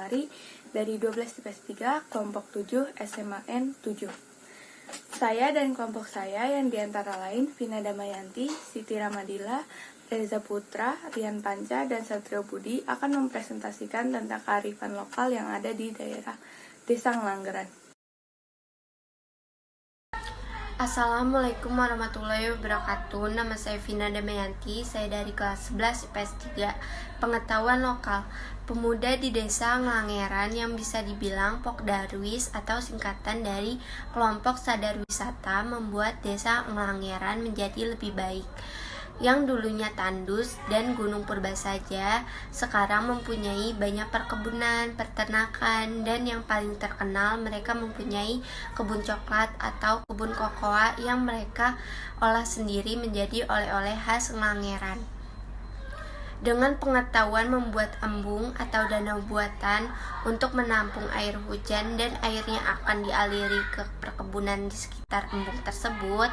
Damari dari 12 IPS 3 kelompok 7 SMAN 7. Saya dan kelompok saya yang diantara lain Vina Damayanti, Siti Ramadila, Reza Putra, Rian Panca, dan Satrio Budi akan mempresentasikan tentang kearifan lokal yang ada di daerah Desa Ngelanggeran. Assalamualaikum warahmatullahi wabarakatuh. Nama saya Vina Damayanti. Saya dari kelas 11 IPS 3. Pengetahuan lokal. Pemuda di Desa Ngelanggeran yang bisa dibilang Pokdarwis atau singkatan dari kelompok sadar wisata membuat Desa Ngelanggeran menjadi lebih baik. Yang dulunya tandus dan gunung purba saja, sekarang mempunyai banyak perkebunan, peternakan, dan yang paling terkenal mereka mempunyai kebun coklat atau kebun kokoa yang mereka olah sendiri menjadi oleh-oleh khas Ngelanggeran. Dengan pengetahuan membuat embung atau danau buatan untuk menampung air hujan dan airnya akan dialiri ke perkebunan di sekitar embung tersebut,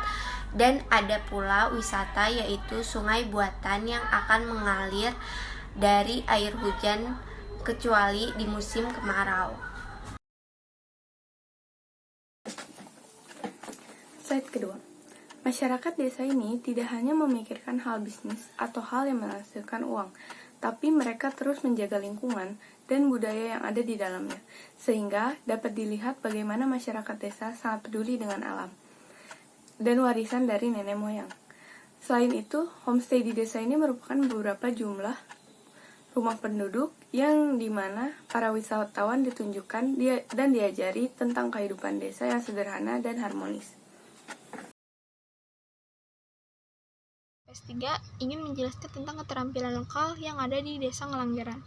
dan ada pula wisata yaitu sungai buatan yang akan mengalir dari air hujan kecuali di musim kemarau. Slide kedua. Masyarakat desa ini tidak hanya memikirkan hal bisnis atau hal yang menghasilkan uang, tapi mereka terus menjaga lingkungan dan budaya yang ada di dalamnya, sehingga dapat dilihat bagaimana masyarakat desa sangat peduli dengan alam dan warisan dari nenek moyang. Selain itu, homestay di desa ini merupakan beberapa jumlah rumah penduduk yang dimana para wisatawan ditunjukkan dan diajari tentang kehidupan desa yang sederhana dan harmonis. IPS 3 ingin menjelaskan tentang keterampilan lokal yang ada di Desa Ngelanggeran.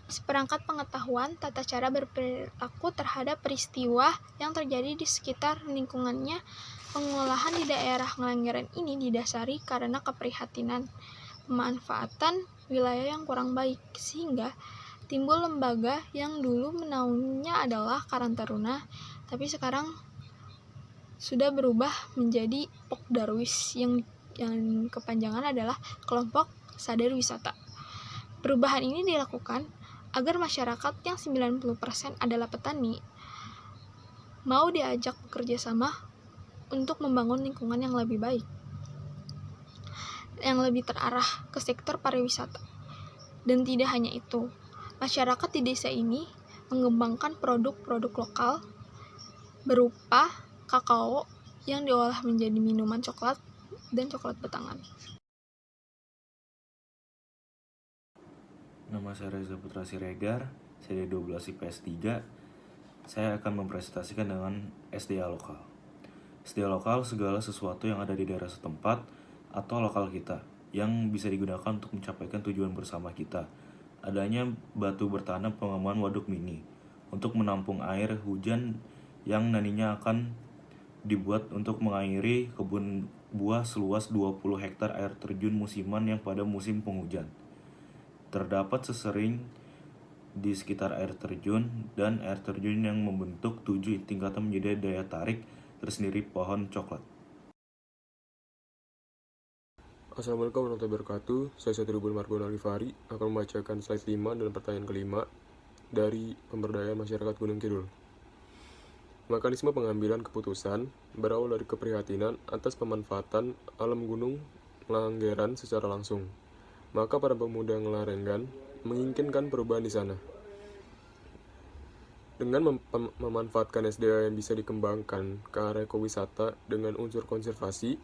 Seperangkat pengetahuan tata cara berperilaku terhadap peristiwa yang terjadi di sekitar lingkungannya. Pengolahan di daerah Ngelanggeran ini didasari karena keprihatinan pemanfaatan wilayah yang kurang baik, sehingga timbul lembaga yang dulu menaunginya adalah Karang Taruna, tapi sekarang sudah berubah menjadi Pokdarwis yang kepanjangan adalah kelompok sadar wisata. Perubahan ini dilakukan agar masyarakat yang 90% adalah petani mau diajak bekerja sama untuk membangun lingkungan yang lebih baik, yang lebih terarah ke sektor pariwisata. Dan tidak hanya itu, masyarakat di desa ini mengembangkan produk-produk lokal berupa kakao yang diolah menjadi minuman coklat dan coklat batangan. Nama saya Reza Putra Siregar, saya dari 12 IPS 3. Saya akan mempresentasikan dengan SDA lokal. SDA lokal segala sesuatu yang ada di daerah setempat atau lokal kita yang bisa digunakan untuk mencapaikan tujuan bersama kita. Adanya batu bertanam pengembangan waduk mini untuk menampung air hujan yang nantinya akan dibuat untuk mengairi kebun buah seluas 20 hektar air terjun musiman yang pada musim penghujan. Terdapat sesering di sekitar air terjun dan air terjun yang membentuk 7 tingkatan menjadi daya tarik tersendiri pohon coklat. Assalamualaikum warahmatullahi wabarakatuh. Saya Satrio Budi Margono Alifari akan membacakan slide 5 dan pertanyaan kelima dari pemberdayaan masyarakat Gunung Kidul. Mekanisme pengambilan keputusan berawal dari keprihatinan atas pemanfaatan alam Gunung Ngelanggeran secara langsung. Maka para pemuda Ngelanggeran menginginkan perubahan di sana. Dengan memanfaatkan SDA yang bisa dikembangkan ke arah ekowisata dengan unsur konservasi,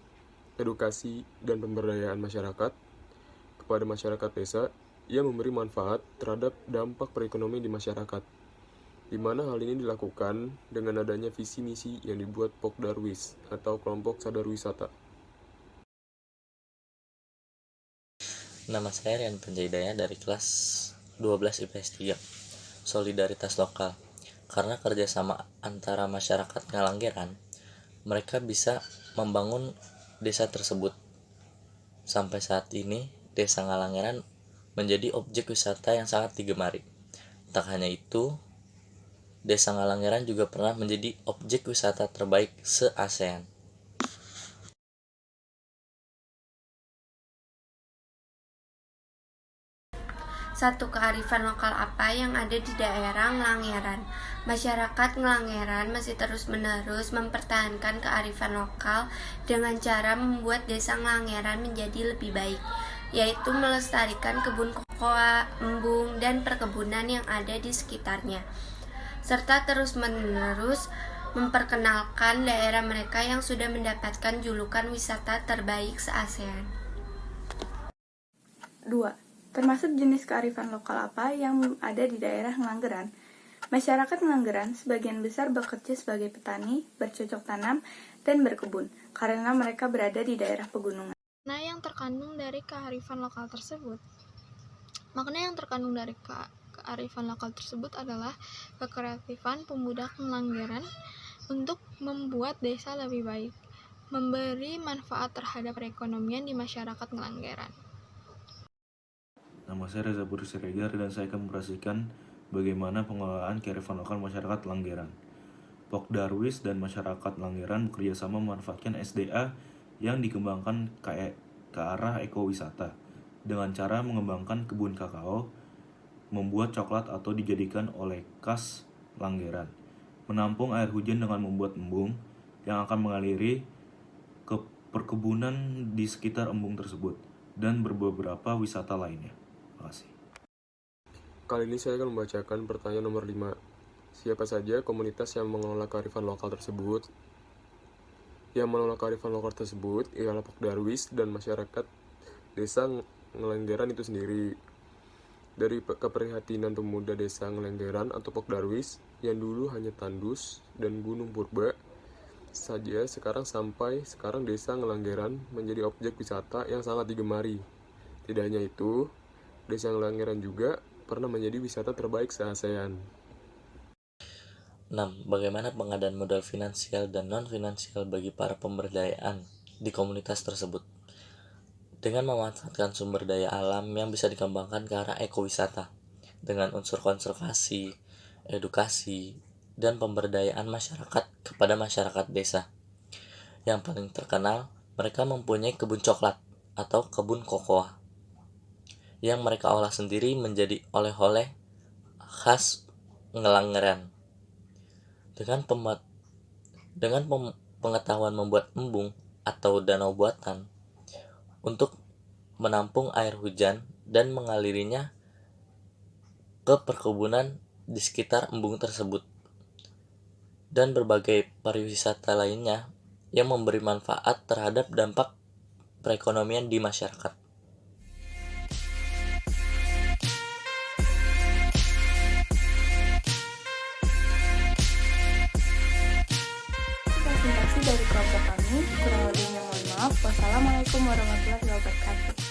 edukasi, dan pemberdayaan masyarakat kepada masyarakat desa, ia memberi manfaat terhadap dampak perekonomian di masyarakat, di mana hal ini dilakukan dengan adanya visi misi yang dibuat Pokdarwis atau kelompok sadar wisata. Nama saya Rian Panjaidaya dari kelas 12 IPS 3. Solidaritas lokal. Karena kerjasama antara masyarakat Ngelanggeran, mereka bisa membangun desa tersebut. Sampai saat ini, Desa Ngelanggeran menjadi objek wisata yang sangat digemari. Tak hanya itu, Desa Ngelanggeran juga pernah menjadi objek wisata terbaik se-ASEAN. Satu, kearifan lokal apa yang ada di daerah Ngelanggeran. Masyarakat Ngelanggeran masih terus-menerus mempertahankan kearifan lokal dengan cara membuat desa Ngelanggeran menjadi lebih baik, yaitu melestarikan kebun kokoa, embung, dan perkebunan yang ada di sekitarnya, serta terus-menerus memperkenalkan daerah mereka yang sudah mendapatkan julukan wisata terbaik se-ASEAN. 2. Termasuk jenis kearifan lokal apa yang ada di daerah Ngelanggeran. Masyarakat Ngelanggeran sebagian besar bekerja sebagai petani, bercocok tanam, dan berkebun, karena mereka berada di daerah pegunungan. Makna yang terkandung dari kearifan lokal tersebut. Makna yang terkandung dari kearifan lokal tersebut adalah kekreatifan pemuda Ngelanggeran untuk membuat desa lebih baik, memberi manfaat terhadap perekonomian di masyarakat Ngelanggeran. Nama saya Reza Budi Siregar dan saya akan mempresentasikan bagaimana pengelolaan kearifan lokal masyarakat Langgeran. Pok Darwis dan masyarakat Langgeran bekerjasama memanfaatkan SDA yang dikembangkan ke arah ekowisata dengan cara mengembangkan kebun kakao, membuat coklat atau dijadikan oleh khas Langgeran, menampung air hujan dengan membuat embung yang akan mengaliri ke perkebunan di sekitar embung tersebut, dan beberapa wisata lainnya. Terima kasih. Kali ini saya akan membacakan pertanyaan nomor 5. Siapa saja komunitas yang mengelola kearifan lokal tersebut? Yang mengelola kearifan lokal tersebut ialah Pok Darwis dan masyarakat desa Ngelanggeran itu sendiri. Dari keprihatinan pemuda desa Ngelanggeran atau Pok Darwis yang dulu hanya tandus dan gunung purba saja, sampai sekarang desa Ngelanggeran menjadi objek wisata yang sangat digemari. Tidak hanya itu, desa Ngelanggeran juga pernah menjadi wisata terbaik se-ASEAN. 6. Bagaimana pengadaan modal finansial dan non-finansial bagi para pemberdayaan di komunitas tersebut? Dengan memanfaatkan sumber daya alam yang bisa dikembangkan ke arah ekowisata, dengan unsur konservasi, edukasi, dan pemberdayaan masyarakat kepada masyarakat desa. Yang paling terkenal, mereka mempunyai kebun coklat atau kebun kokoa yang mereka olah sendiri menjadi oleh-oleh khas Ngelanggeran. Dengan pengetahuan membuat embung atau danau buatan untuk menampung air hujan dan mengalirinya ke perkebunan di sekitar embung tersebut, dan berbagai pariwisata lainnya yang memberi manfaat terhadap dampak perekonomian di masyarakat. Presentasi dari kelompok kami, kurang lebihnya mohon maaf. Wassalamualaikum warahmatullahi wabarakatuh.